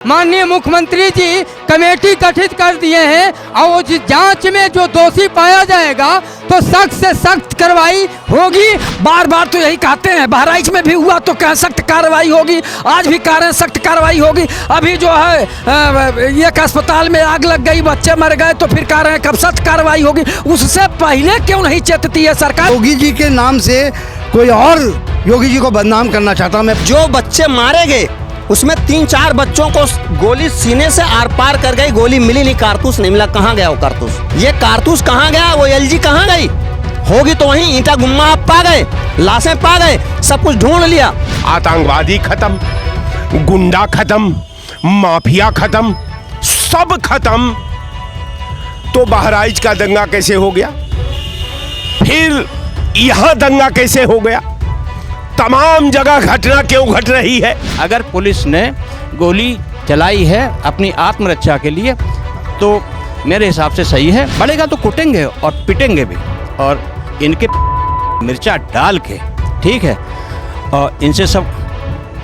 माननीय मुख्यमंत्री जी कमेटी गठित कर दिए हैं और उस जांच में जो दोषी पाया जाएगा तो सख्त से सख्त कार्रवाई होगी। बार बार तो यही कहते हैं, बहराइच में भी हुआ तो क्या सख्त कार्रवाई होगी, आज भी कह रहे हैं सख्त कार्रवाई होगी। अभी जो है एक अस्पताल में आग लग गई, बच्चे मर गए, तो फिर कह रहे हैं कब सख्त कार्रवाई होगी। उससे पहले क्यों नहीं चेतती है सरकार? योगी जी के नाम से कोई और योगी जी को बदनाम करना चाहता मैं। जो बच्चे मारे गए उसमें 3-4 बच्चों को गोली सीने से आर पार कर गई, गोली मिली नहीं, कारतूस नहीं मिला। कहाँ गया वो कारतूस? ये कारतूस कहाँ गया? वो एलजी कहाँ गई होगी? तो वहीं ईंटा गुम्मा आप पा गए, लाशें पा गए, सब कुछ ढूंढ लिया। आतंकवादी खत्म, गुंडा खत्म, माफिया खत्म, सब खत्म। तो बहराइच का दंगा कैसे हो गया? फिर यहाँ दंगा कैसे हो गया? तमाम जगह घटना क्यों घट रही है? अगर पुलिस ने गोली चलाई है अपनी आत्मरक्षा के लिए तो मेरे हिसाब से सही है। बढ़ेगा तो कुटेंगे और पिटेंगे भी, और इनके मिर्चा डाल के, ठीक है, और इनसे सब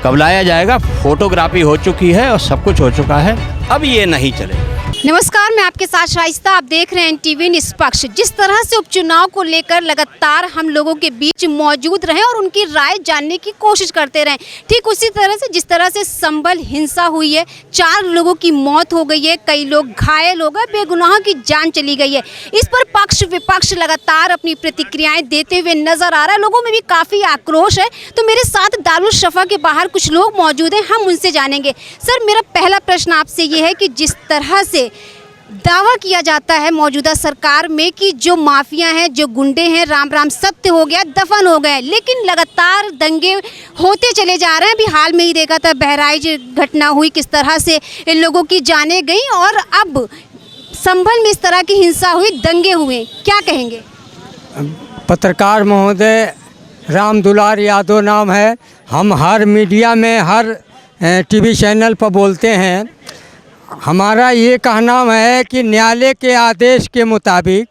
कबलाया जाएगा। फोटोग्राफी हो चुकी है और सब कुछ हो चुका है, अब ये नहीं चलेगा। नमस्कार, मैं आपके साथ शाइस्ता, आप देख रहे हैं एनटीवी निष्पक्ष। जिस तरह से उपचुनाव को लेकर लगातार हम लोगों के बीच मौजूद रहे और उनकी राय जानने की कोशिश करते रहे, ठीक उसी तरह से जिस तरह से संभल हिंसा हुई है, 4 लोगों की मौत हो गई है, कई लोग घायल हो गए, बेगुनाह की जान चली गई है। इस पर पक्ष विपक्ष लगातार अपनी प्रतिक्रियाएं देते हुए नजर आ रहा है। लोगों में भी काफ़ी आक्रोश है। तो मेरे साथ दारुल शफा के बाहर कुछ लोग मौजूद हैं, हम उनसे जानेंगे। सर, मेरा पहला प्रश्न आपसे ये है कि जिस तरह से दावा किया जाता है मौजूदा सरकार में कि जो माफिया हैं, जो गुंडे हैं, राम राम सत्य हो गया, दफन हो गए, लेकिन लगातार दंगे होते चले जा रहे हैं। अभी हाल में ही देखा था बहराइच घटना हुई, किस तरह से इन लोगों की जानें गई, और अब संभल में इस तरह की हिंसा हुई, दंगे हुए, क्या कहेंगे? पत्रकार महोदय राम दुलार यादव नाम है। हम हर मीडिया में, हर टीवी चैनल पर बोलते हैं। हमारा ये कहना है कि न्यायालय के आदेश के मुताबिक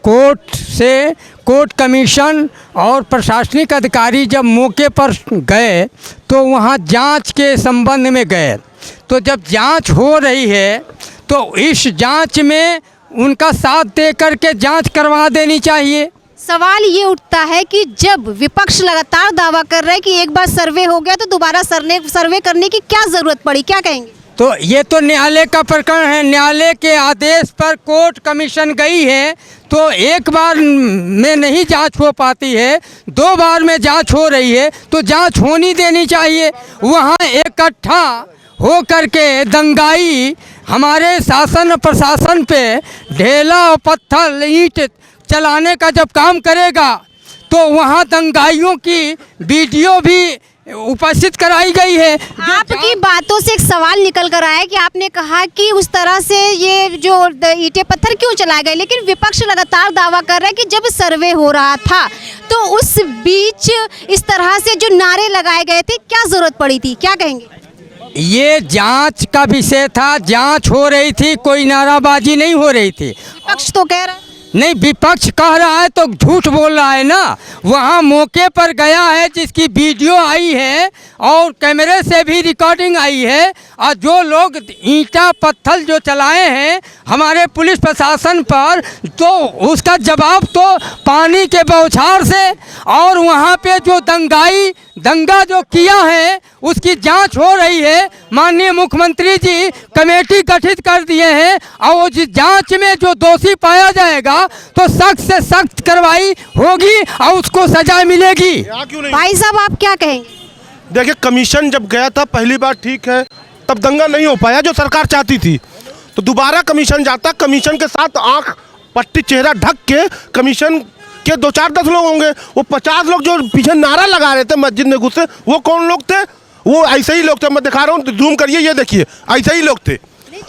कोर्ट कमीशन और प्रशासनिक अधिकारी जब मौके पर गए तो वहाँ जांच के संबंध में गए। तो जब जांच हो रही है तो इस जांच में उनका साथ दे करके जांच करवा देनी चाहिए। सवाल ये उठता है कि जब विपक्ष लगातार दावा कर रहा है कि एक बार सर्वे हो गया तो दोबारा सर्वे करने की क्या ज़रूरत पड़ी, क्या कहेंगे? तो ये तो न्यायालय का प्रकरण है। न्यायालय के आदेश पर कोर्ट कमीशन गई है तो एक बार में नहीं जांच हो पाती है, 2 बार में जांच हो रही है तो जांच होनी देनी चाहिए। वहाँ इकट्ठा हो करके दंगाई हमारे शासन प्रशासन पे ढेला और पत्थर ईंट चलाने का जब काम करेगा तो वहाँ दंगाइयों की वीडियो भी उपस्थित कराई गई है। आपकी बातों से एक सवाल निकल कर आया कि आपने कहा कि उस तरह से ये जो ईंटें पत्थर क्यों चलाए गए, लेकिन विपक्ष लगातार दावा कर रहा है कि जब सर्वे हो रहा था तो उस बीच इस तरह से जो नारे लगाए गए थे, क्या जरूरत पड़ी थी, क्या कहेंगे? ये जांच का विषय था, जांच हो रही थी, कोई नाराबाजी नहीं हो रही थी। विपक्ष तो कह रहा है नहीं, विपक्ष कह रहा है तो झूठ बोल रहा है ना। वहाँ मौके पर गया है, जिसकी वीडियो आई है और कैमरे से भी रिकॉर्डिंग आई है, और जो लोग ईंटा पत्थर जो चलाए हैं हमारे पुलिस प्रशासन पर, तो उसका जवाब तो पानी के बौछार से, और वहाँ पे जो दंगा जो किया है उसकी जांच हो रही है। माननीय मुख्यमंत्री जी कमेटी गठित कर दिए हैं और उस जांच में जो दोषी पाया जाएगा तो सख्त से सख्त कार्रवाई होगी और उसको सजा मिलेगी। भाई साहब, आप क्या कहेंगे? देखिए, कमीशन जब गया था पहली बार, ठीक है, तब दंगा नहीं हो पाया जो सरकार चाहती थी। तो दोबारा कमीशन जाता, कमीशन के साथ आंख पट्टी चेहरा ढक के कमीशन के 2-4-10 लोग होंगे। वो 50 लोग जो पीछे नारा लगा रहे थे मस्जिद में घुसे, वो कौन लोग थे? वो ऐसे ही लोग थे। मैं दिखा रहा हूँ, जूम करिए, ये देखिए, ऐसे ही लोग थे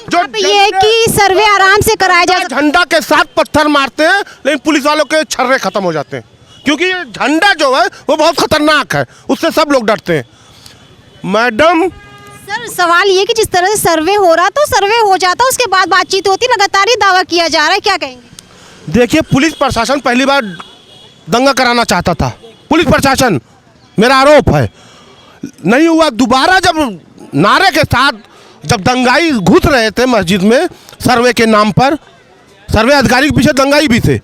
जो ये कि सर्वे आराम से कराया जाए। झंडा के साथ पत्थर मारते हैं, लेकिन पुलिस वालों के छर्रे खत्म हो जाते हैं, क्योंकि ये झंडा जो है वो बहुत खतरनाक है, उससे सब लोग डरते हैं। मैडम सर, सवाल ये कि जिस तरह से सर्वे हो रहा तो सर्वे हो जाता, उसके बाद बातचीत होती, लगातार ही दावा किया जा रहा है, क्या कहेंगे? देखिए, पुलिस प्रशासन पहली बार दंगा कराना चाहता था, पुलिस प्रशासन, मेरा आरोप है, नहीं हुआ। दोबारा जब नारे के साथ जब दंगाई घुस रहे थे मस्जिद में सर्वे के नाम पर, सर्वे अधिकारी के पीछे दंगाई भी थे,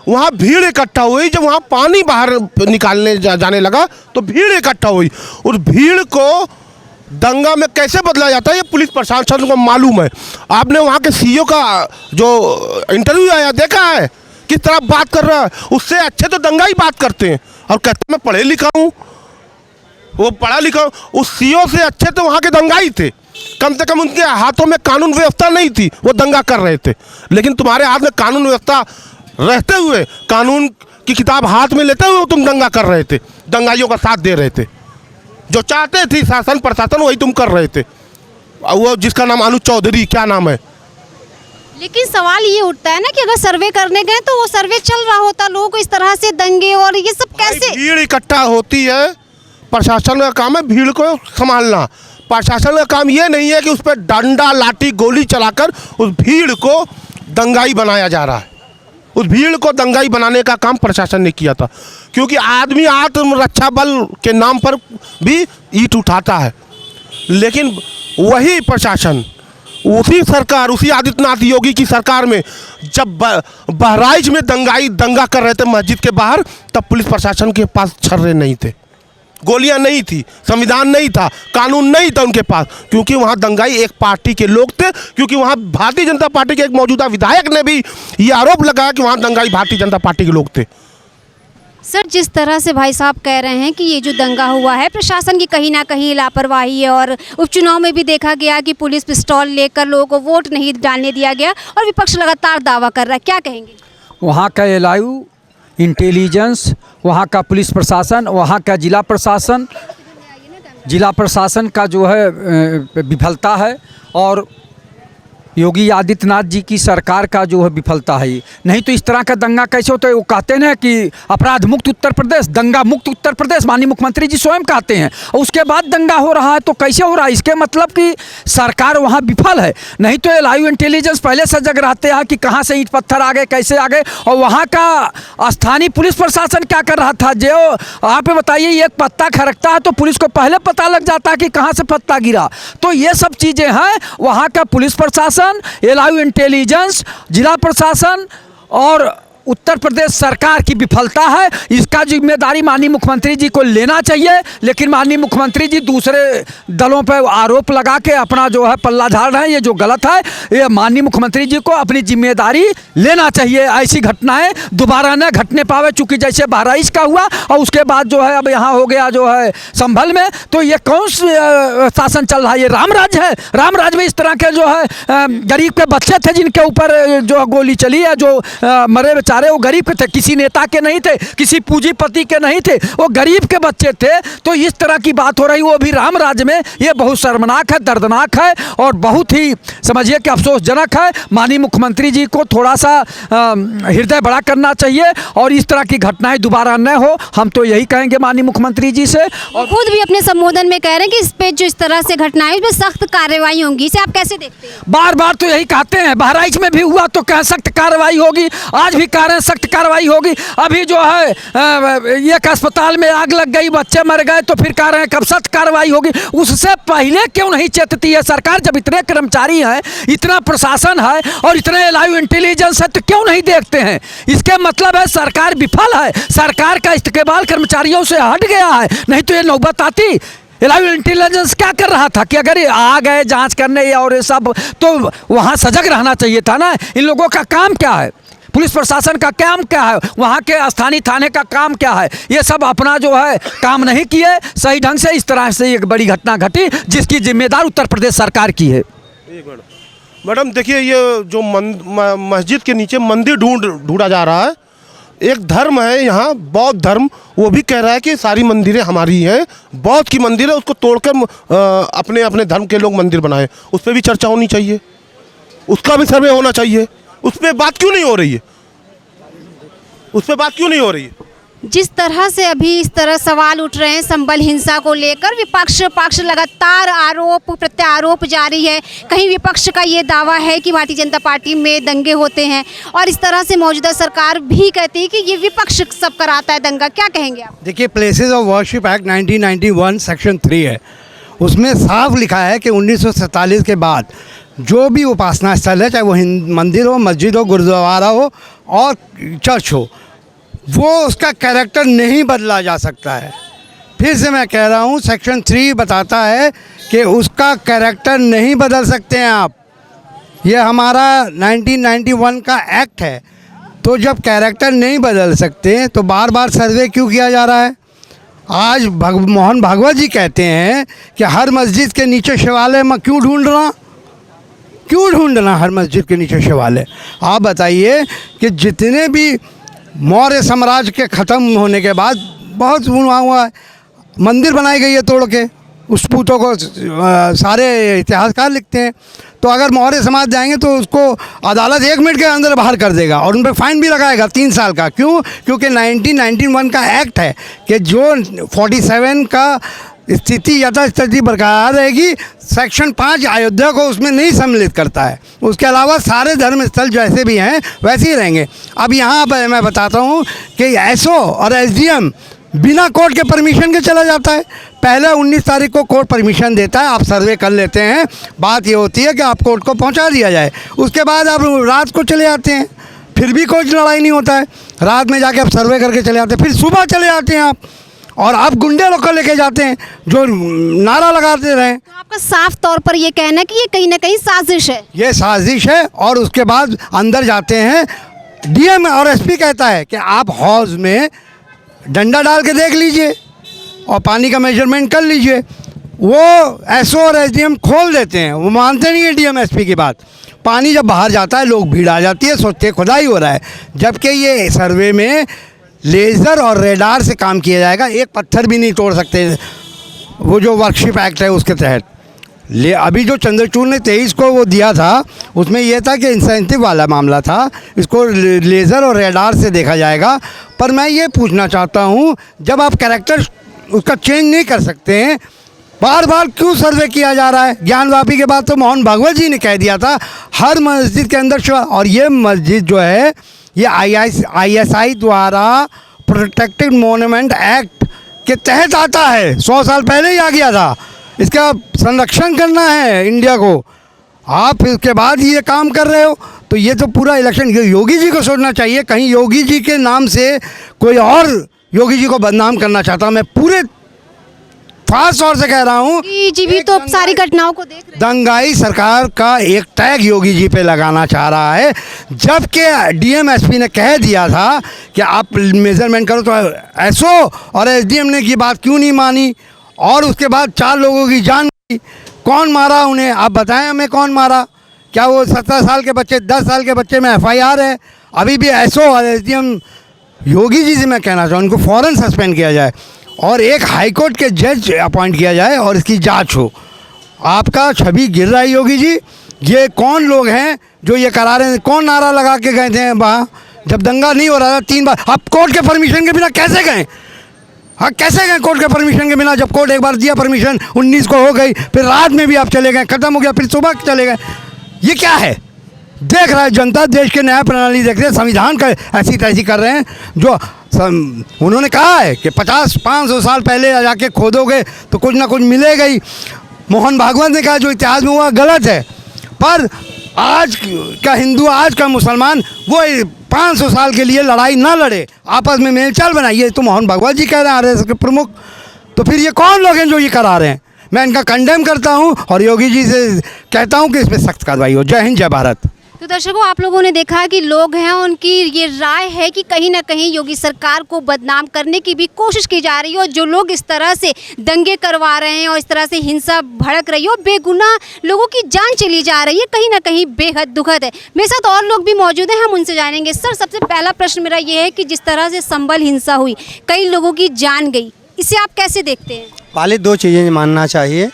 वहाँ भीड़ इकट्ठा हुई। जब वहाँ पानी बाहर निकालने जाने लगा तो भीड़ इकट्ठा हुई। उस भीड़ को दंगा में कैसे बदला जाता है ये पुलिस प्रशासन को मालूम है। आपने वहाँ के सीईओ का जो इंटरव्यू आया देखा है, किस तरह बात कर रहा है। उससे अच्छे तो दंगाई बात करते हैं और कहते मैं पढ़े लिखा हूँ, वो पढ़ा लिखा हूँ। उस सीईओ से अच्छे तो वहाँ के दंगाई थे। कम से कम उनके हाथों में कानून व्यवस्था नहीं थी, वो दंगा कर रहे थे। लेकिन तुम्हारे हाथ में कानून व्यवस्था रहते हुए, कानून की किताब हाथ में लेते हुए तुम दंगा कर रहे थे, दंगाइयों का साथ दे रहे थे। जो चाहते थे शासन प्रशासन वही तुम कर रहे थे। वो जिसका नाम अनुज चौधरी, क्या नाम है। लेकिन सवाल ये उठता है ना कि अगर सर्वे करने गए तो वो सर्वे चल रहा होता, लोगों को इस तरह से दंगे और ये सब कैसे। भीड़ इकट्ठा होती है, प्रशासन का काम है भीड़ को संभालना। प्रशासन का काम ये नहीं है कि उस पर डंडा लाठी गोली चलाकर उस भीड़ को दंगाई बनाया जा रहा है। उस भीड़ को दंगाई बनाने का काम प्रशासन ने किया था, क्योंकि आदमी आत्मरक्षा बल के नाम पर भी ईंट उठाता है। लेकिन वही प्रशासन, उसी सरकार, उसी आदित्यनाथ योगी की सरकार में जब बहराइच में दंगा कर रहे थे मस्जिद के बाहर, तब पुलिस प्रशासन के पास छर्रे नहीं थे, गोलियां नहीं थी, संविधान नहीं था, कानून नहीं था उनके पास, क्योंकि वहाँ दंगाई एक पार्टी के लोग थे। क्योंकि वहाँ भारतीय जनता पार्टी के एक मौजूदा विधायक ने भी ये आरोप लगाया कि वहाँ दंगाई भारतीय जनता पार्टी के लोग थे। सर, जिस तरह से भाई साहब कह रहे हैं कि ये जो दंगा हुआ है प्रशासन की कहीं ना कहीं लापरवाही है, और उपचुनाव में भी देखा गया कि पुलिस पिस्तौल लेकर लोगों को वोट नहीं डालने दिया गया, और विपक्ष लगातार दावा कर रहा है, क्या कहेंगे। वहाँ का एलआईयू, इंटेलिजेंस, वहाँ का पुलिस प्रशासन, वहाँ का जिला प्रशासन का जो है विफलता है, और योगी आदित्यनाथ जी की सरकार का जो है विफलता है। नहीं तो इस तरह का दंगा कैसे होता है। वो कहते हैं ना कि अपराध मुक्त उत्तर प्रदेश, दंगा मुक्त उत्तर प्रदेश, माननीय मुख्यमंत्री जी स्वयं कहते हैं, और उसके बाद दंगा हो रहा है। तो कैसे हो रहा है, इसके मतलब कि सरकार वहाँ विफल है। नहीं तो ये लाइव इंटेलिजेंस पहले से जग रहते हैं कि कहाँ से ईंट पत्थर आ गए, कैसे आ गए। और वहाँ का स्थानीय पुलिस प्रशासन क्या कर रहा था, जो आप बताइए एक पत्ता खरकता है तो पुलिस को पहले पता लग जाता है कि कहाँ से पत्ता गिरा। तो ये सब चीज़ें हैं, वहाँ का पुलिस प्रशासन, एलआईयू इंटेलिजेंस, जिला प्रशासन और उत्तर प्रदेश सरकार की विफलता है। इसका जिम्मेदारी माननीय मुख्यमंत्री जी को लेना चाहिए। लेकिन माननीय मुख्यमंत्री जी दूसरे दलों पर आरोप लगा के अपना जो है पल्ला झाड़ रहे हैं, ये जो गलत है। ये माननीय मुख्यमंत्री जी को अपनी जिम्मेदारी लेना चाहिए। ऐसी घटनाएं दोबारा न घटने पावे, चूँकि जैसे बहराइच का हुआ और उसके बाद जो है अब यहाँ हो गया जो है संभल में। तो ये कौन शासन चल रहा है, ये राम राज्य है। राम राज्य में इस तरह के जो है गरीब के बच्चे थे जिनके ऊपर जो गोली चली है, जो मरे बेचारे, वो गरीब के थे, किसी नेता के नहीं थे, किसी पूंजीपति के नहीं थे, वो गरीब के बच्चे थे। तो इस तरह की बात हो रही, वो भी राम राज्य में। ये बहुत शर्मनाक है, दर्दनाक है और बहुत ही समझिए कि अफसोसजनक है। माननीय मुख्यमंत्री जी को थोड़ा सा हृदय बड़ा करना चाहिए और इस तरह की घटनाएं दोबारा न हो। हम तो यही कहेंगे माननीय मुख्यमंत्री जी से। और खुद भी अपने संबोधन में कह रहे हैं कि इस पे जो इस तरह से घटनाएं, इस पे सख्त कार्रवाई होगी। इसे आप कैसे देखते हैं। बार बार तो यही कहते हैं, बहराइच में भी हुआ तो क्या सख्त कार्रवाई होगी, आज भी सख्त कार्रवाई होगी। अभी जो है एक अस्पताल में आग लग गई, बच्चे मर गए, तो फिर कह रहे हैं कब सख्त कार्रवाई होगी। उससे पहले क्यों नहीं चेतती है सरकार। जब इतने कर्मचारी हैं, इतना प्रशासन है और इतने लाइव इंटेलिजेंस है, तो क्यों नहीं देखते हैं। इसके मतलब है सरकार विफल है, सरकार का इस्तेमाल कर्मचारियों से हट गया है। नहीं तो ये नौबत आती। लाइव इंटेलिजेंस क्या कर रहा था कि अगर ये आ गए जांच करने और ये सब, तो वहाँ सजग रहना चाहिए था ना। इन लोगों का काम क्या है, पुलिस प्रशासन का काम क्या है, वहाँ के स्थानीय थाने का काम क्या है। ये सब अपना जो है काम नहीं किए सही ढंग से। इस तरह से एक बड़ी घटना घटी जिसकी जिम्मेदार उत्तर प्रदेश सरकार की है। मैडम देखिए, ये जो मस्जिद के नीचे मंदिर ढूंढा जा रहा है, एक धर्म है यहाँ बौद्ध धर्म, वो भी कह रहा है कि सारी मंदिरें हमारी हैं। बौद्ध की मंदिर है, उसको तोड़कर अपने अपने धर्म के लोग मंदिर बनाए। उस पर भी चर्चा होनी चाहिए, उसका भी सर्वे होना चाहिए। उस पर बात क्यों नहीं हो रही है, उस पर बात क्यों नहीं हो रही है। जिस तरह से अभी इस तरह सवाल उठ रहे हैं संभल हिंसा को लेकर, विपक्ष पक्ष लगातार आरोप प्रत्यारोप जारी है। कहीं विपक्ष का ये दावा है कि भारतीय जनता पार्टी में दंगे होते हैं, और इस तरह से मौजूदा सरकार भी कहती है कि ये विपक्ष सब कराता है दंगा। क्या कहेंगे आप। देखिए, places of worship act 1991 section 3 है, उसमें साफ लिखा है कि 1947 के बाद जो भी उपासना स्थल है, चाहे वो मंदिर हो, मस्जिद हो, गुरुद्वारा हो और चर्च हो, वो उसका कैरेक्टर नहीं बदला जा सकता है। फिर से मैं कह रहा हूँ, सेक्शन 3 बताता है कि उसका कैरेक्टर नहीं बदल सकते हैं आप। ये हमारा 1991 का एक्ट है। तो जब कैरेक्टर नहीं बदल सकते तो बार बार सर्वे क्यों किया जा रहा है? आज मोहन भागवत जी कहते हैं कि हर मस्जिद के नीचे शिवालय में क्यों ढूंढना हर मस्जिद के नीचे शिवालय? आप बताइए कि जितने भी मौर्य साम्राज्य के ख़त्म होने के बाद बहुत हुआ है, मंदिर बनाई गई है तोड़ के, उस पूतों को सारे इतिहासकार लिखते हैं। तो अगर मौर्य समाज जाएंगे तो उसको अदालत 1 मिनट के अंदर बाहर कर देगा और उन पर फाइन भी लगाएगा 3 साल का। क्यों? क्योंकि 1991 का एक्ट है कि जो 47 का स्थिति यथास्थिति बरकरार रहेगी, सेक्शन 5 अयोध्या को उसमें नहीं सम्मिलित करता है। उसके अलावा सारे धर्म स्थल जैसे भी हैं वैसे ही रहेंगे। अब यहाँ पर मैं बताता हूँ कि एसओ और एसडीएम बिना कोर्ट के परमिशन के चला जाता है। पहले 19 तारीख को कोर्ट परमिशन देता है, आप सर्वे कर लेते हैं, बात ये होती है कि आप कोर्ट को पहुंचा दिया जाए। उसके बाद आप रात को चले आते हैं, फिर भी कोई लड़ाई नहीं होता है। रात में जाके आप सर्वे करके चले आते हैं, फिर सुबह चले आते हैं आप, और आप गुंडे लोग को लेके जाते हैं जो नारा लगाते रहें। तो आपका साफ तौर पर ये कहना है कि ये कहीं ना कहीं साजिश है? ये साजिश है। और उसके बाद अंदर जाते हैं, डीएम और एसपी कहता है कि आप हौज में डंडा डाल के देख लीजिए और पानी का मेजरमेंट कर लीजिए। वो एसओ और एसडीएम खोल देते हैं, वो मानते नहीं है डीएम एसपी की बात। पानी जब बाहर जाता है, लोग भीड़ आ जाती है, सोचते खुदाई हो रहा है, जबकि ये सर्वे में लेज़र और रेडार से काम किया जाएगा। एक पत्थर भी नहीं तोड़ सकते, वो जो वर्कशिप एक्ट है उसके तहत। अभी जो चंद्रचूड़ ने 23 को वो दिया था, उसमें यह था कि इंसेंटिव वाला मामला था, इसको लेज़र और रेडार से देखा जाएगा। पर मैं ये पूछना चाहता हूँ, जब आप कैरेक्टर उसका चेंज नहीं कर सकते हैं, बार बार क्यों सर्वे किया जा रहा है? ज्ञानवापी के बाद तो मोहन भागवत जी ने कह दिया था हर मस्जिद के अंदर और ये मस्जिद जो है ये ISI द्वारा प्रोटेक्टेड मोन्यूमेंट एक्ट के तहत आता है। 100 साल पहले ही आ गया था। इसका संरक्षण करना है इंडिया को। आप इसके बाद ये काम कर रहे हो, तो ये तो पूरा इलेक्शन योगी जी को सोचना चाहिए। कहीं योगी जी के नाम से कोई और योगी जी को बदनाम करना चाहता हूँ। मैं पूरे खास तौर से कह रहा हूँ, जी भी तो सारी घटनाओं को देख रहे हैं। दंगाई सरकार का एक टैग योगी जी पे लगाना चाह रहा है, जबकि डीएम एसपी ने कह दिया था कि आप मेजरमेंट करो। तो एसओ और एसडीएम ने की बात क्यों नहीं मानी? और उसके बाद 4 लोगों की जान गई। कौन मारा उन्हें? आप बताएं हमें, कौन मारा? क्या वो 17 साल के बच्चे, 10 साल के बच्चे में FIR है? अभी भी एसओ और एसडीएम योगी जी से मैं कहना चाहूँ, उनको फ़ौरन सस्पेंड किया जाए और एक हाई कोर्ट के जज अपॉइंट किया जाए और इसकी जांच हो। आपका छवि गिर रहा है योगी जी। ये कौन लोग हैं जो ये करा रहे हैं? कौन नारा लगा के गए थे वहाँ जब दंगा नहीं हो रहा था? 3 बार आप कोर्ट के परमिशन के बिना कैसे गए? हाँ, कैसे गए कोर्ट के परमिशन के बिना? जब कोर्ट एक बार दिया परमिशन, 19 को हो गई, फिर रात में भी आप चले गए, ख़त्म हो गया, फिर सुबह चले गए। ये क्या है? देख रहा है जनता, देश के न्याय प्रणाली देख रहे हैं, संविधान का ऐसी तैसी कर रहे हैं। जो उन्होंने कहा है कि 50-500 साल पहले जाके खोदोगे तो कुछ ना कुछ मिलेगा ही। मोहन भागवत ने कहा जो इतिहास में हुआ गलत है, पर आज का हिंदू, आज का मुसलमान वो 500 साल के लिए लड़ाई ना लड़े, आपस में मेलचाल बनाइए। तो मोहन भागवत जी कह रहे हैं RSS के प्रमुख। तो फिर ये कौन लोग हैं जो ये करा रहे हैं? मैं इनका कंडेम करता हूँ और योगी जी से कहता हूँ कि इस पर सख्त कार्रवाई हो। जय हिंद, जय भारत। तो दर्शकों, आप लोगों ने देखा कि लोग हैं, उनकी ये राय है कि कहीं ना कहीं योगी सरकार को बदनाम करने की भी कोशिश की जा रही है, और जो लोग इस तरह से दंगे करवा रहे हैं और इस तरह से हिंसा भड़क रही है और बेगुनाह लोगों की जान चली जा रही है, कहीं ना कहीं बेहद दुखद है। मेरे साथ और लोग भी मौजूद हैं, हम उनसे जानेंगे। सर, सबसे पहला प्रश्न मेरा ये है कि जिस तरह से संभल हिंसा हुई, कई लोगों की जान गई, इसे आप कैसे देखते हैं? पहले 2 चीज़ें मानना चाहिए।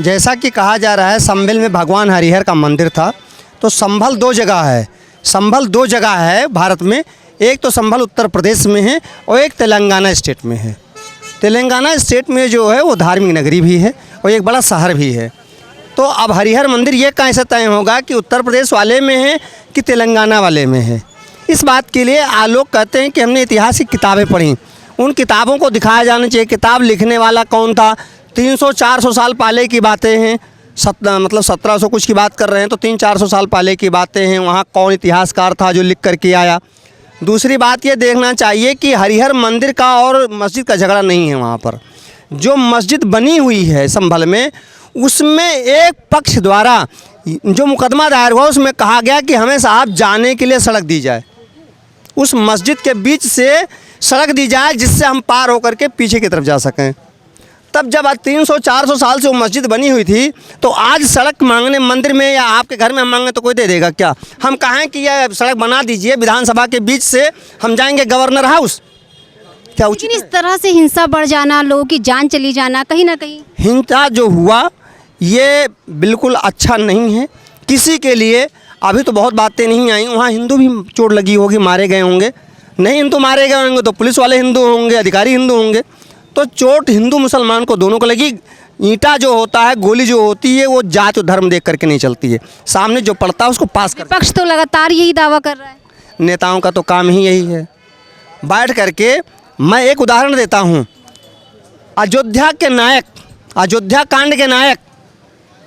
जैसा कि कहा जा रहा है संभल में भगवान हरिहर का मंदिर था, तो संभल 2 जगह है। संभल 2 जगह है भारत में। एक तो संभल उत्तर प्रदेश में है और एक तेलंगाना स्टेट में है। तेलंगाना स्टेट में जो है वो धार्मिक नगरी भी है और एक बड़ा शहर भी है। तो अब हरिहर मंदिर ये कैसे तय होगा कि उत्तर प्रदेश वाले में है कि तेलंगाना वाले में है? इस बात के लिए लोग कहते हैं कि हमने इतिहास की किताबें पढ़ी, उन किताबों को दिखाया जाना चाहिए। किताब लिखने वाला कौन था? 300-400 साल पहले की बातें हैं, मतलब 1700 कुछ की बात कर रहे हैं, तो 300-400 साल पहले की बातें हैं। वहाँ कौन इतिहासकार था जो लिख करके आया? दूसरी बात ये देखना चाहिए कि हरिहर मंदिर का और मस्जिद का झगड़ा नहीं है। वहाँ पर जो मस्जिद बनी हुई है संभल में, उसमें एक पक्ष द्वारा जो मुकदमा दायर हुआ उसमें कहा गया कि हमें साहब जाने के लिए सड़क दी जाए, उस मस्जिद के बीच से सड़क दी जाए जिससे हम पार होकर के पीछे की तरफ जा सकें। तब जब आज 300-400 साल से वो मस्जिद बनी हुई थी, तो आज सड़क मांगने मंदिर में या आपके घर में हम मांगे तो कोई दे देगा क्या? हम कहें कि यह सड़क बना दीजिए विधानसभा के बीच से, हम जाएंगे गवर्नर हाउस, क्या उचित लेकिन इस तरह से हिंसा बढ़ जाना, लोगों की जान चली जाना, कहीं ना कहीं हिंसा जो हुआ ये बिल्कुल अच्छा नहीं है किसी के लिए। अभी तो बहुत बातें नहीं आई, वहाँ हिंदू भी चोट लगी होगी, मारे गए होंगे। नहीं हिंदू मारे गए होंगे तो पुलिस वाले हिंदू होंगे, अधिकारी हिंदू होंगे। तो चोट हिंदू मुसलमान को दोनों को लगी। ईंटा जो होता है, गोली जो होती है, वो जात धर्म देख करके नहीं चलती है, सामने जो पड़ता है उसको पास कर। विपक्ष तो लगातार यही दावा कर रहा है। नेताओं का तो काम ही यही है। बैठ करके मैं एक उदाहरण देता हूँ। अयोध्या के नायक, अयोध्या कांड के नायक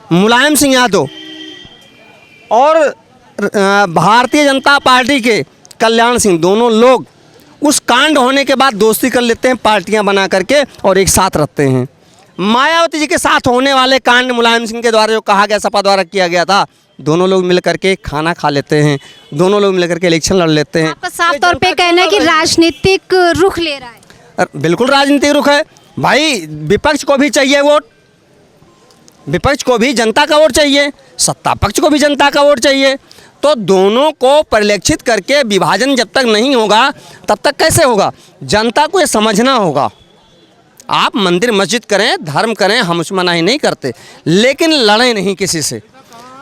मुलायम सिंह यादव और भारतीय जनता पार्टी के कल्याण सिंह, दोनों लोग उस कांड होने के बाद दोस्ती कर लेते हैं, पार्टियां बना करके, और एक साथ रहते हैं। मायावती जी के साथ होने वाले कांड मुलायम सिंह के द्वारा जो कहा गया, सपा द्वारा किया गया था, दोनों लोग मिल करके खाना खा लेते हैं, दोनों लोग मिल करके इलेक्शन लड़ लेते हैं। आपका साफ तौर पे कहना है कि राजनीतिक रुख ले रहा है। बिल्कुल राजनीतिक रुख है भाई। विपक्ष को भी चाहिए वोट, विपक्ष को भी जनता का वोट चाहिए, सत्ता पक्ष को भी जनता का वोट चाहिए। तो दोनों को परिलक्षित करके विभाजन जब तक नहीं होगा तब तक कैसे होगा? जनता को ये समझना होगा। आप मंदिर मस्जिद करें, धर्म करें, हम उसमें मनाही नहीं करते, लेकिन लड़ें नहीं किसी से।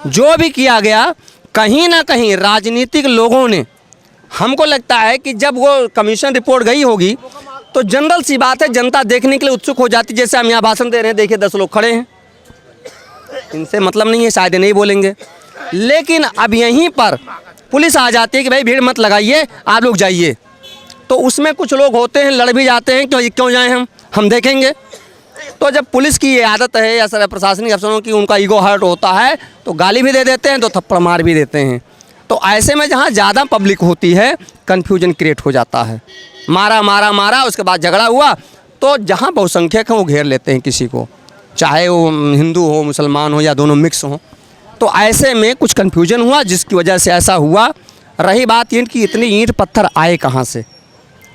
जो भी किया गया कहीं ना कहीं राजनीतिक लोगों ने, हमको लगता है कि जब वो कमीशन रिपोर्ट गई होगी तो जनरल सी बात है, जनता देखने के लिए उत्सुक हो जाती। जैसे हम यहाँ भाषण दे रहे हैं, देखिए 10 लोग खड़े हैं, इनसे मतलब नहीं है, शायद नहीं बोलेंगे। लेकिन अब यहीं पर पुलिस आ जाती है कि भाई भीड़ मत लगाइए, आप लोग जाइए। तो उसमें कुछ लोग होते हैं, लड़ भी जाते हैं, क्यों जाएं हम देखेंगे। तो जब पुलिस की ये आदत है या सर प्रशासनिक अफसरों की, उनका ईगो हर्ट होता है तो गाली भी दे देते हैं, तो थप्पड़ मार भी देते हैं। तो ऐसे में जहाँ ज़्यादा पब्लिक होती है, कन्फ्यूजन क्रिएट हो जाता है। मारा, उसके बाद झगड़ा हुआ, तो जहाँ बहुसंख्यक हैं वो घेर लेते हैं किसी को, चाहे वो हिंदू हो, मुसलमान हो या दोनों मिक्स हों। तो ऐसे में कुछ कन्फ्यूजन हुआ, जिसकी वजह से ऐसा हुआ। रही बात ईंट की, इतनी ईंट पत्थर आए कहाँ से?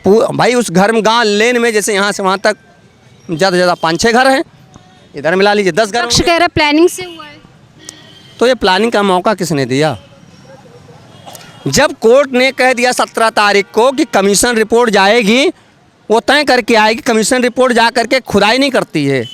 भाई उस घर में, गाँव लेन में, जैसे यहाँ से वहाँ तक ज़्यादा से ज़्यादा 5-6 घर हैं, इधर मिला लीजिए 10 घर। कह रहा प्लानिंग से हुआ है। तो ये प्लानिंग का मौका किसने दिया? जब कोर्ट ने कह दिया 17 तारीख को कि कमीशन रिपोर्ट जाएगी, वो तय करके आएगी। कमीशन रिपोर्ट जा करके खुदाई नहीं करती है,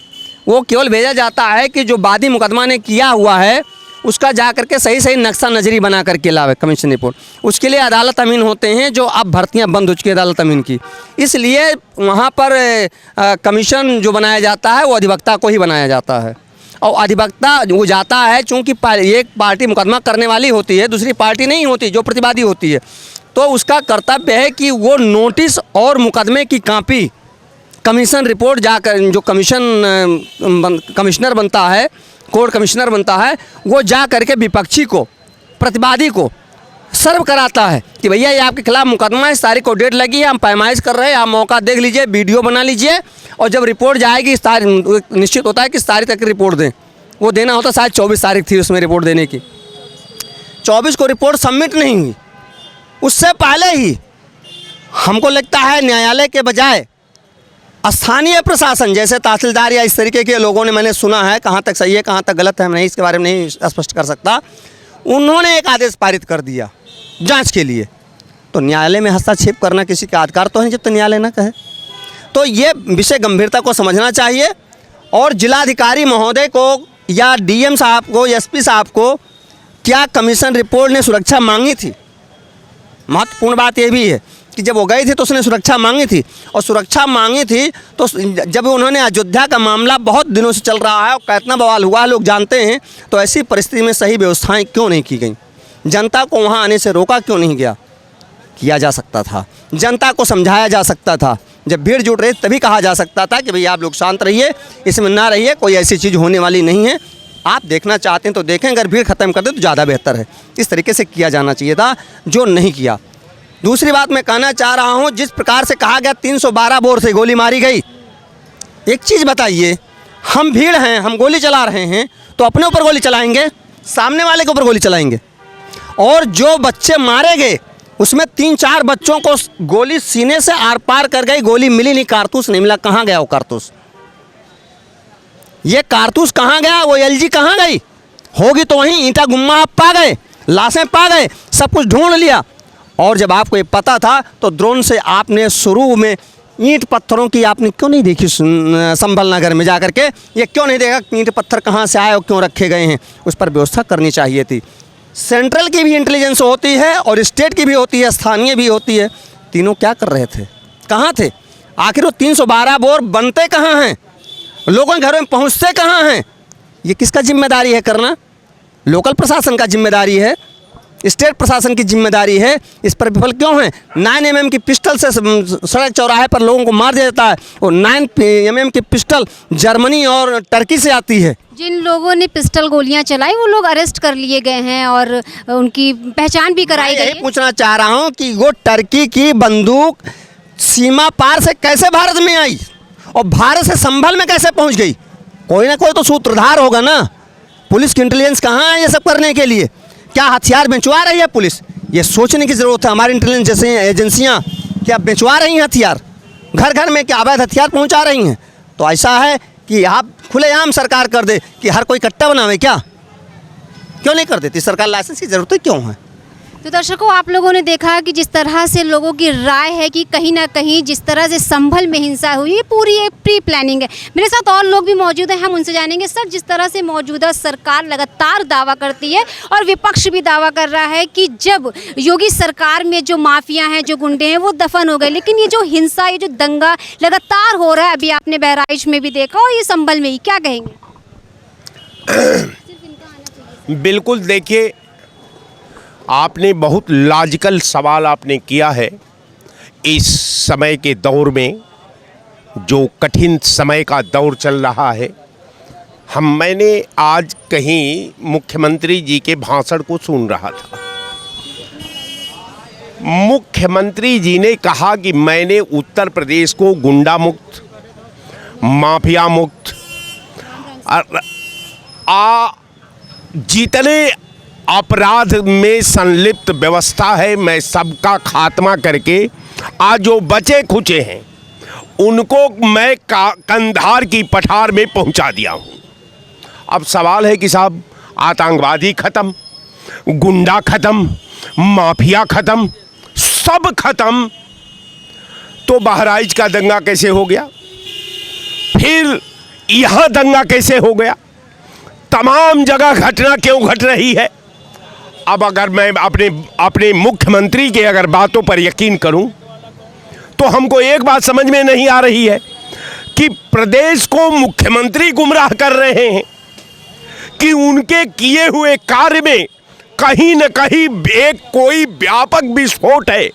वो केवल भेजा जाता है कि जो वादी मुकदमा ने किया हुआ है उसका जा करके सही नक्शा नजरी बना करके लावे कमीशन रिपोर्ट। उसके लिए अदालत अमीन होते हैं, जो अब भर्तियां बंद हो चुकी है अदालत अमीन की। इसलिए वहाँ पर कमीशन जो बनाया जाता है वो अधिवक्ता को ही बनाया जाता है, और अधिवक्ता वो जाता है, चूँकि एक पार्टी मुकदमा करने वाली होती है, दूसरी पार्टी नहीं होती जो प्रतिवादी होती है। तो उसका कर्तव्य है कि वो नोटिस और मुकदमे की कॉपी, कमीशन रिपोर्ट जाकर, जो कमिश्नर बनता है, कोर्ट कमिश्नर बनता है, वो जा करके विपक्षी को, प्रतिवादी को सर्व कराता है कि भैया ये आपके खिलाफ मुकदमा है, इस तारीख को डेट लगी है, हम पैमाइश कर रहे हैं, आप मौका देख लीजिए, वीडियो बना लीजिए। और जब रिपोर्ट जाएगी, इस तारीख निश्चित होता है कि इस तारीख तक रिपोर्ट दें। वो देना होता, शायद 24 तारीख थी उसमें रिपोर्ट देने की, 24 को रिपोर्ट सबमिट नहीं हुई। उससे पहले ही हमको लगता है न्यायालय के बजाय स्थानीय प्रशासन, जैसे तहसीलदार या इस तरीके के लोगों ने, मैंने सुना है, कहाँ तक सही है कहाँ तक गलत है मैं नहीं इसके बारे में नहीं स्पष्ट कर सकता, उन्होंने एक आदेश पारित कर दिया जांच के लिए। तो न्यायालय में हस्तक्षेप करना किसी का अधिकार तो है जब तक न्यायालय ना कहे। तो ये विषय गंभीरता को समझना चाहिए, और जिलाधिकारी महोदय को या डीएम साहब को, एसपी साहब को, क्या कमीशन रिपोर्ट ने सुरक्षा मांगी थी? महत्वपूर्ण बात यह भी है कि जब वो गए थे तो उसने सुरक्षा मांगी थी, और सुरक्षा मांगी थी तो जब उन्होंने, अयोध्या का मामला बहुत दिनों से चल रहा है और कितना बवाल हुआ है लोग जानते हैं, तो ऐसी परिस्थिति में सही व्यवस्थाएं क्यों नहीं की गई? जनता को वहां आने से रोका क्यों नहीं गया? किया जा सकता था, जनता को समझाया जा सकता था, जब भीड़ जुट रही तभी कहा जा सकता था कि भाई आप लोग शांत रहिए, इसमें ना रहिए, कोई ऐसी चीज़ होने वाली नहीं है। आप देखना चाहते हैं तो देखें, अगर भीड़ ख़त्म कर दे तो ज़्यादा बेहतर है। इस तरीके से किया जाना चाहिए था, जो नहीं किया। दूसरी बात मैं कहना चाह रहा हूँ, जिस प्रकार से कहा गया 312 बोर से गोली मारी गई, एक चीज़ बताइए, हम भीड़ हैं, हम गोली चला रहे हैं तो अपने ऊपर गोली चलाएंगे, सामने वाले के ऊपर गोली चलाएंगे? और जो बच्चे मारे गए उसमें 3-4 बच्चों को गोली सीने से आर पार कर गई, गोली मिली नहीं, कारतूस नहीं मिला। कहाँ गया वो कारतूस? ये कारतूस कहाँ गया? वो एलजी कहाँ गई? होगी तो वहीं ईंटा गुम्मा आप पा गए, लाशें पा गए, सब कुछ ढूंढ लिया। और जब आपको ये पता था तो ड्रोन से आपने शुरू में ईंट पत्थरों की आपने क्यों नहीं देखी संभल नगर में जाकर के? ये क्यों नहीं देखा ईंट पत्थर कहाँ से आए और क्यों रखे गए हैं? उस पर व्यवस्था करनी चाहिए थी। सेंट्रल की भी इंटेलिजेंस होती है और स्टेट की भी होती है, स्थानीय भी होती है। तीनों क्या कर रहे थे? कहाँ थे? आखिर वो 312 बोर बनते कहाँ हैं? लोगों के घरों में पहुँचते कहाँ हैं? ये किसका जिम्मेदारी है करना? लोकल प्रशासन का जिम्मेदारी है, स्टेट प्रशासन की जिम्मेदारी है। इस पर विफल क्यों है? 9mm की पिस्टल से सड़क चौराहे पर लोगों को मार दिया जाता है, और 9mm की पिस्टल जर्मनी और टर्की से आती है। जिन लोगों ने पिस्टल गोलियां चलाई वो लोग अरेस्ट कर लिए गए हैं और उनकी पहचान भी कराई गई है। यही पूछना चाह रहा हूँ कि वो टर्की की बंदूक सीमा पार से कैसे भारत में आई और भारत से संभल में कैसे पहुँच गई? कोई ना कोई तो सूत्रधार होगा ना। पुलिस की इंटेलिजेंस कहाँ है ये सब करने के लिए? क्या हथियार बेचवा रही है पुलिस? ये सोचने की ज़रूरत है। हमारी इंटेलिजेंस जैसे एजेंसियाँ क्या बेचवा रही हैं हथियार? घर घर में क्या अवैध हथियार पहुंचा रही हैं? तो ऐसा है कि आप खुलेआम सरकार कर दे कि हर कोई कट्टा बनावे, क्या क्यों नहीं कर देती सरकार? लाइसेंस की ज़रूरत क्यों है? तो दर्शकों, आप लोगों ने देखा कि जिस तरह से लोगों की राय है कि कहीं ना कहीं जिस तरह से संभल में हिंसा हुई है पूरी एक प्री प्लानिंग है। मेरे साथ और लोग भी मौजूद हैं, हम उनसे जानेंगे। सर, जिस तरह से मौजूदा सरकार लगातार दावा करती है और विपक्ष भी दावा कर रहा है कि जब योगी सरकार में जो माफिया हैं, जो गुंडे हैं, वो दफन हो गए, लेकिन ये जो हिंसा, ये जो दंगा लगातार हो रहा है, अभी आपने बहराइच में भी देखा और ये संभल में ही, क्या कहेंगे? बिल्कुल, देखिए, आपने बहुत लॉजिकल सवाल आपने किया है। इस समय के दौर में, जो कठिन समय का दौर चल रहा है, मैंने आज कहीं मुख्यमंत्री जी के भाषण को सुन रहा था। मुख्यमंत्री जी ने कहा कि मैंने उत्तर प्रदेश को गुंडा मुक्त, माफिया मुक्त, जितने अपराध में संलिप्त व्यवस्था है, मैं सबका खात्मा करके आज जो बचे खुचे हैं उनको मैं कंधार की पठार में पहुंचा दिया हूं। अब सवाल है कि साहब, आतंकवादी खत्म, गुंडा खत्म, माफिया खत्म, सब खत्म, तो बहराइच का दंगा कैसे हो गया? फिर यहां दंगा कैसे हो गया? तमाम जगह घटना क्यों घट रही है? अब अगर मैं अपने मुख्यमंत्री के अगर बातों पर यकीन करूं तो हमको एक बात समझ में नहीं आ रही है कि प्रदेश को मुख्यमंत्री गुमराह कर रहे हैं कि उनके किए हुए कार्य में कहीं न कहीं एक कोई व्यापक विस्फोट है,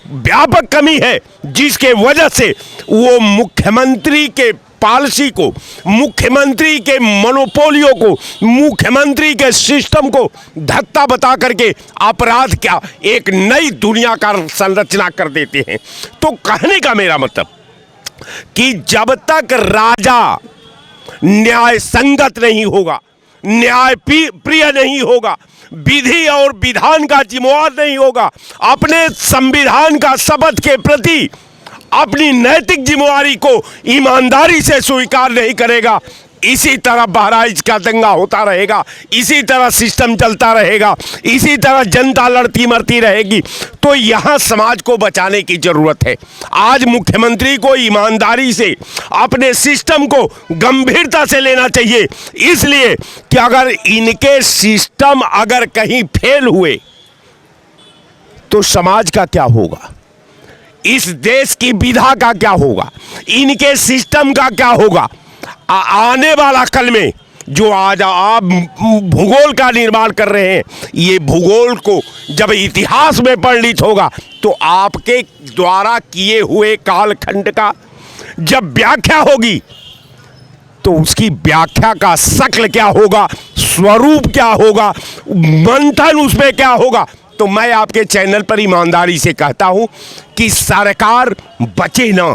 व्यापक कमी है, जिसके वजह से वो मुख्यमंत्री के पॉलिसी को, मुख्यमंत्री के मोनोपोलियो को, मुख्यमंत्री के सिस्टम को धक्का बता करके अपराध क्या एक नई दुनिया का संरचना कर देते हैं। तो कहने का मेरा मतलब कि जब तक राजा न्याय संगत नहीं होगा, न्याय प्रिय नहीं होगा, विधि और विधान का जिम्मेवार नहीं होगा, अपने संविधान का शपथ के प्रति अपनी नैतिक जिम्मेवारी को ईमानदारी से स्वीकार नहीं करेगा, इसी तरह बहराइच का दंगा होता रहेगा, इसी तरह सिस्टम चलता रहेगा, इसी तरह जनता लड़ती मरती रहेगी। तो यहाँ समाज को बचाने की जरूरत है। आज मुख्यमंत्री को ईमानदारी से अपने सिस्टम को गंभीरता से लेना चाहिए, इसलिए कि अगर इनके सिस्टम अगर कहीं फेल हुए तो समाज का क्या होगा, इस देश की विधा का क्या होगा, इनके सिस्टम का क्या होगा। आने वाला कल में जो आज आप भूगोल का निर्माण कर रहे हैं, ये भूगोल को जब इतिहास में परिणित होगा तो आपके द्वारा किए हुए कालखंड का जब व्याख्या होगी तो उसकी व्याख्या का शक्ल क्या होगा, स्वरूप क्या होगा, मंथन उसमें क्या होगा। तो मैं आपके चैनल पर ईमानदारी से कहता हूं कि सरकार बचे ना।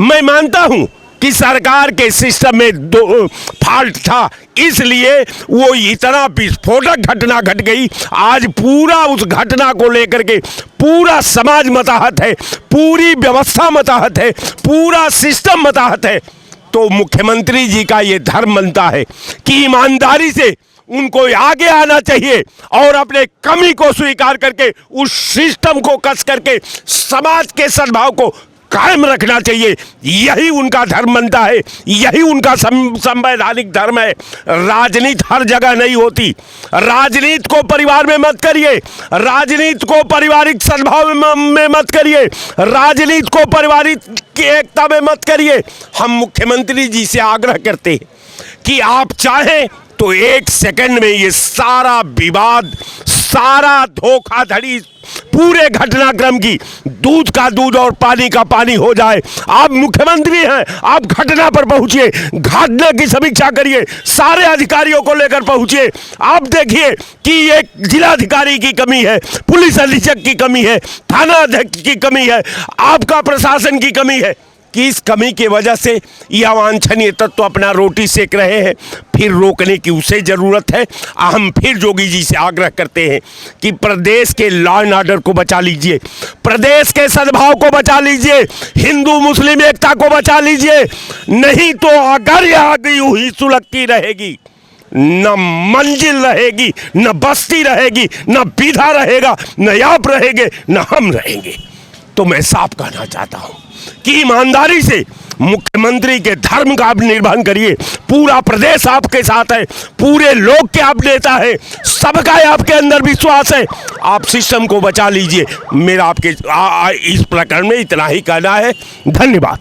मैं मानता हूं कि सरकार के सिस्टम में दो फॉल्ट था, इसलिए वो इतना विस्फोटक घटना घट गई। आज पूरा उस घटना को लेकर के पूरा समाज मताहत है, पूरी व्यवस्था मताहत है, पूरा सिस्टम मताहत है। तो मुख्यमंत्री जी का ये धर्म बनता है कि ईमानदारी से उनको आगे आना चाहिए और अपने कमी को स्वीकार करके उस सिस्टम को कस करके समाज के सद्भाव को कायम रखना चाहिए। यही उनका धर्म बनता है, यही उनका संवैधानिक धर्म है। राजनीति हर जगह नहीं होती। राजनीति को परिवार में मत करिए, राजनीति को पारिवारिक सद्भाव में मत करिए, राजनीति को पारिवारिक एकता में मत करिए। हम मुख्यमंत्री जी से आग्रह करते हैं कि आप चाहें तो 1 सेकंड में ये सारा विवाद, सारा धोखाधड़ी, पूरे घटनाक्रम की दूध का दूध और पानी का पानी हो जाए। आप मुख्यमंत्री हैं, आप घटना पर पहुंचिए, घटना की समीक्षा करिए, सारे अधिकारियों को लेकर पहुंचिए। आप देखिए कि एक जिलाधिकारी की कमी है, पुलिस अधीक्षक की कमी है, थाना अध्यक्ष की कमी है, आपका प्रशासन की कमी है कि इस कमी की वजह से ये अवांछनीय तत्व अपना रोटी सेक रहे हैं। फिर रोकने की उसे ज़रूरत है। हम फिर जोगी जी से आग्रह करते हैं कि प्रदेश के लॉ एंड ऑर्डर को बचा लीजिए, प्रदेश के सद्भाव को बचा लीजिए, हिंदू मुस्लिम एकता को बचा लीजिए। नहीं तो अगर यह आग यूं ही सुलगती रहेगी, न मंजिल रहेगी, न बस्ती रहेगी, न विधा रहेगा, न आप रहेंगे, न हम रहेंगे। तो मैं साफ कहना चाहता हूं कि ईमानदारी से मुख्यमंत्री के धर्म का आप निर्वहन करिए। पूरा प्रदेश आपके साथ है, पूरे लोग के आप नेता है, सबका आपके अंदर विश्वास है। आप सिस्टम को बचा लीजिए। मेरा आपके इस प्रकरण में इतना ही कहना है। धन्यवाद।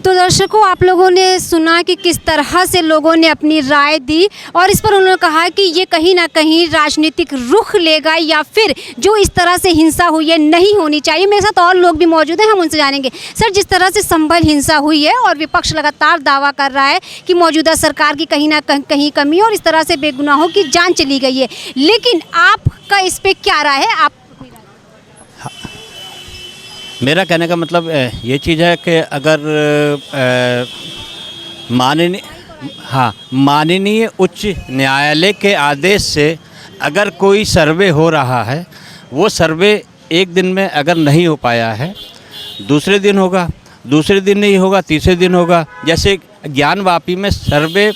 तो दर्शकों, आप लोगों ने सुना कि किस तरह से लोगों ने अपनी राय दी और इस पर उन्होंने कहा कि ये कहीं ना कहीं राजनीतिक रुख लेगा या फिर जो इस तरह से हिंसा हुई है नहीं होनी चाहिए। मेरे साथ और लोग भी मौजूद हैं, हम उनसे जानेंगे। सर, जिस तरह से संभल हिंसा हुई है और विपक्ष लगातार दावा कर रहा है कि मौजूदा सरकार की कहीं ना कहीं कमी और इस तरह से बेगुनाहों की जान चली गई है, लेकिन आपका इस पर क्या राय है? आप मेरा कहने का मतलब ये चीज़ है कि अगर माननीय उच्च न्यायालय के आदेश से अगर कोई सर्वे हो रहा है, वो सर्वे एक दिन में अगर नहीं हो पाया है, दूसरे दिन होगा, दूसरे दिन नहीं होगा, तीसरे दिन होगा। जैसे ज्ञानवापी में सर्वे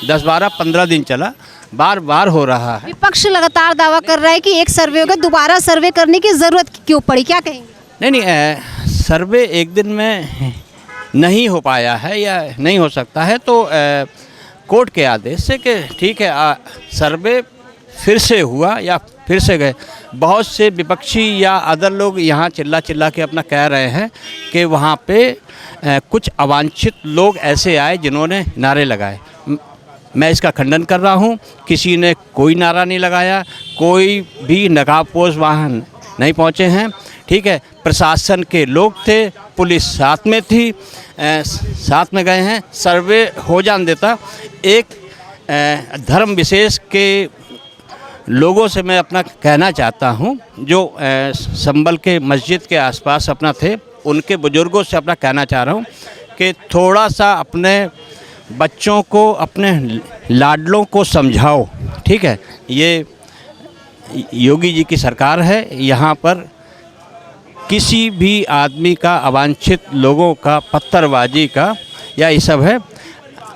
10, 12, 15 दिन चला, बार बार हो रहा है। विपक्ष लगातार दावा कर रहा है कि एक सर्वे होगा, दोबारा सर्वे करने की ज़रूरत क्यों पड़ी, क्या कहेंगे? नहीं, सर्वे एक दिन में नहीं हो पाया है या नहीं हो सकता है, तो कोर्ट के आदेश से कि ठीक है, सर्वे फिर से हुआ या फिर से गए। बहुत से विपक्षी या अदर लोग यहाँ चिल्ला चिल्ला के अपना कह रहे हैं कि वहाँ पे कुछ अवांछित लोग ऐसे आए जिन्होंने नारे लगाए। मैं इसका खंडन कर रहा हूँ। किसी ने कोई नारा नहीं लगाया, कोई भी नकाबपोश वहाँ नहीं पहुँचे हैं। ठीक है, प्रशासन के लोग थे, पुलिस साथ में थी, साथ में गए हैं। सर्वे हो जान देता। एक धर्म विशेष के लोगों से मैं अपना कहना चाहता हूं, जो संभल के मस्जिद के आसपास अपना थे, उनके बुजुर्गों से अपना कहना चाह रहा हूं कि थोड़ा सा अपने बच्चों को, अपने लाडलों को समझाओ। ठीक है, ये योगी जी की सरकार है, यहाँ पर किसी भी आदमी का, अवांछित लोगों का, पत्थरबाजी का या ये सब है।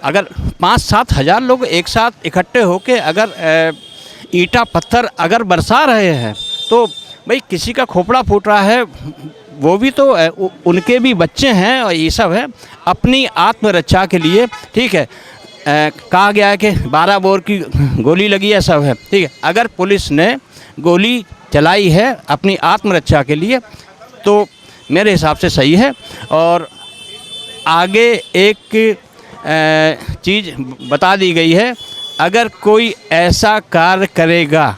अगर 5-7 हज़ार लोग एक साथ इकट्ठे होकर अगर ईंटा पत्थर अगर बरसा रहे हैं, तो भाई किसी का खोपड़ा फूट रहा है, वो भी तो उनके भी बच्चे हैं और ये सब है। अपनी आत्मरक्षा के लिए, ठीक है, कहा गया है कि 12 बोर की गोली लगी है, सब है। ठीक है, अगर पुलिस ने गोली चलाई है अपनी आत्मरक्षा के लिए, तो मेरे हिसाब से सही है। और आगे एक चीज़ बता दी गई है, अगर कोई ऐसा कार्य करेगा,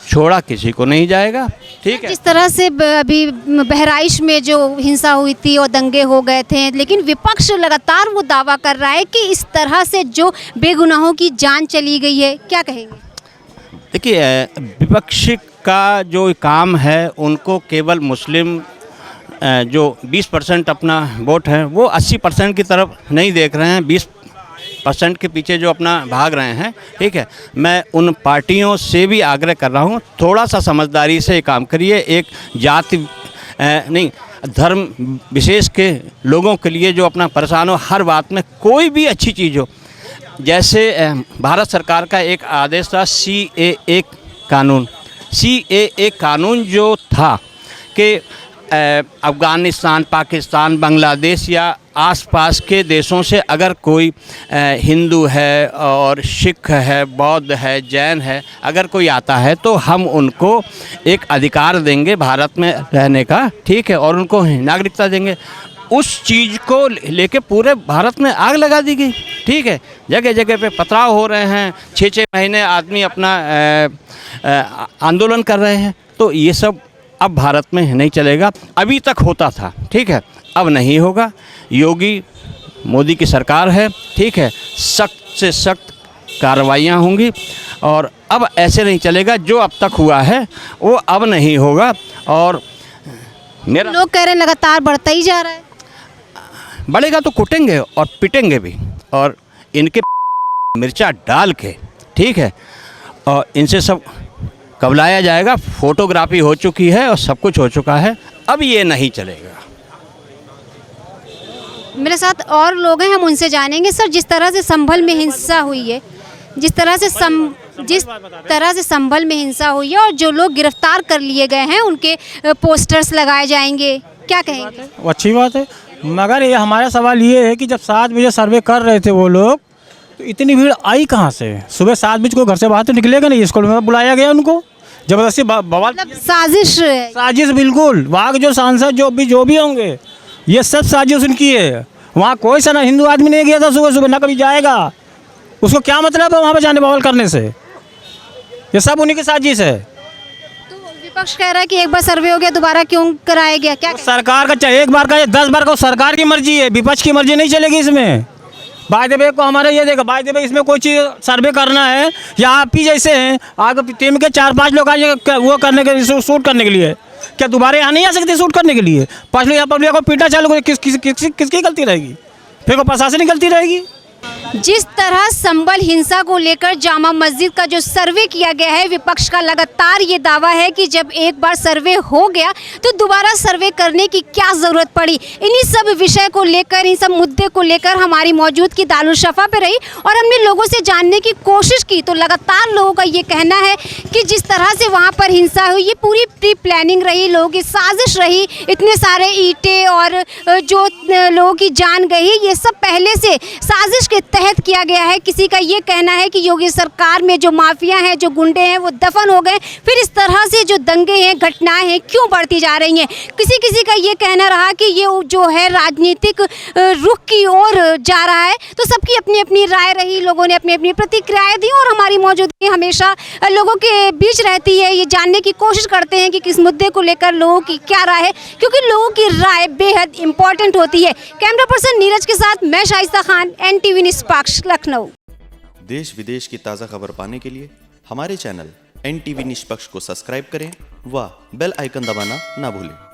छोड़ा किसी को नहीं जाएगा। ठीक है। जिस तरह से अभी बहराइच में जो हिंसा हुई थी और दंगे हो गए थे, लेकिन विपक्ष लगातार वो दावा कर रहा है कि इस तरह से जो बेगुनाहों की जान चली गई है, क्या कहेंगे? देखिए, विपक्ष का जो काम है, उनको केवल मुस्लिम जो 20% अपना वोट है वो 80% की तरफ नहीं देख रहे हैं, 20% के पीछे जो अपना भाग रहे हैं। ठीक है, मैं उन पार्टियों से भी आग्रह कर रहा हूँ, थोड़ा सा समझदारी से काम करिए। एक जाति नहीं, धर्म विशेष के लोगों के लिए जो अपना परेशान हो, हर बात में कोई भी अच्छी चीज़ हो, जैसे भारत सरकार का एक आदेश था CAA कानून। CAA कानून जो था कि अफ़गानिस्तान, पाकिस्तान, बांग्लादेश या आसपास के देशों से अगर कोई हिंदू है और सिख है, बौद्ध है, जैन है, अगर कोई आता है तो हम उनको एक अधिकार देंगे भारत में रहने का। ठीक है, और उनको नागरिकता देंगे। उस चीज़ को लेके पूरे भारत में आग लगा दी गई। ठीक है, जगह जगह पे पथराव हो रहे हैं, 6-6 महीने आदमी अपना आंदोलन कर रहे हैं। तो ये सब अब भारत में नहीं चलेगा। अभी तक होता था, ठीक है, अब नहीं होगा। योगी मोदी की सरकार है, ठीक है, सख्त से सख्त कार्रवाइयाँ होंगी और अब ऐसे नहीं चलेगा। जो अब तक हुआ है वो अब नहीं होगा। और मेरा लोग कह रहे हैं लगातार बढ़ता ही जा रहा है। बढ़ेगा तो कुटेंगे और पिटेंगे भी, और इनके मिर्चा डाल के, ठीक है, और इनसे सब कबलाया जाएगा। फोटोग्राफी हो चुकी है और सब कुछ हो चुका है, अब ये नहीं चलेगा। मेरे साथ और लोग हैं, हम उनसे जानेंगे। सर, जिस तरह से संभल में हिंसा हुई है, जिस तरह से संभल में हिंसा हुई है और जो लोग गिरफ्तार कर लिए गए हैं उनके पोस्टर्स लगाए जाएंगे, क्या कहेंगे? अच्छी बात है, मगर ये हमारा सवाल ये है कि जब 7 बजे सर्वे कर रहे थे वो लोग, तो इतनी भीड़ आई कहाँ से? सुबह 7 बजे को घर से बाहर तो निकलेगा नहीं, स्कूल में बुलाया गया उनको जबरदस्ती। बवाल, मतलब साजिश बिल्कुल। वहाँ के जो सांसद जो भी होंगे, ये सब साजिश उनकी है। वहाँ कोई सा ना हिंदू आदमी नहीं गया था सुबह सुबह, ना कभी जाएगा। उसको क्या मतलब है वहाँ पे जाने बवाल करने से? ये सब उन्हीं की साजिश है। तो विपक्ष कह रहा है कि एक बार सर्वे हो गया, दोबारा क्यों कराया गया? क्या सरकार का चाहे एक बार का या 10 बार का, सरकार की मर्जी है, विपक्ष की मर्जी नहीं चलेगी इसमें। बाय द वे को हमारे ये देखो, बाय द वे इसमें कोई चीज़ सर्वे करना है या आप ही जैसे हैं, आगे टीम के 4-5 लोग आए वो करने के, शूट करने के लिए, क्या दोबारा यहाँ नहीं आ सकते शूट करने के लिए? 5 लोग यहाँ पब्लिक को पीटा चालू कर, किसकी गलती रहेगी? फिर को प्रशासन की गलती रहेगी। जिस तरह संभल हिंसा को लेकर जामा मस्जिद का जो सर्वे किया गया है, विपक्ष का लगातार ये दावा है कि जब एक बार सर्वे हो गया तो दोबारा सर्वे करने की क्या ज़रूरत पड़ी। इन्हीं सब विषय को लेकर, इन सब मुद्दे को लेकर हमारी मौजूदगी दारुशफ़ा पे रही और हमने लोगों से जानने की कोशिश की। तो लगातार लोगों का ये कहना है कि जिस तरह से वहाँ पर हिंसा हुई, ये पूरी प्री प्लानिंग रही, लोगों की साजिश रही। इतने सारे ईंटें और जो लोगों की जान गई, ये सब पहले से साजिश के तहत किया गया है। किसी का ये कहना है कि योगी सरकार में जो माफिया हैं, जो गुंडे हैं, वो दफन हो गए। फिर इस तरह से जो दंगे हैं, घटनाएं हैं, क्यों बढ़ती जा रही हैं? किसी का ये कहना रहा कि ये जो है राजनीतिक रुख की ओर जा रहा है। तो सबकी अपनी अपनी राय रही, लोगों ने अपनी अपनी प्रतिक्रियाएं दी और हमारी मौजूदगी हमेशा लोगों के बीच रहती है। ये जानने की कोशिश करते हैं कि किस मुद्दे को लेकर लोगों की क्या राय है, क्योंकि लोगों की राय बेहद इंपॉर्टेंट होती है। कैमरा पर्सन नीरज के साथ मैं शाइस्ता खान, NTV निष्पक्ष, लखनऊ। देश विदेश की ताज़ा खबर पाने के लिए हमारे चैनल NTV निष्पक्ष को सब्सक्राइब करें व बेल आइकन दबाना ना भूलें।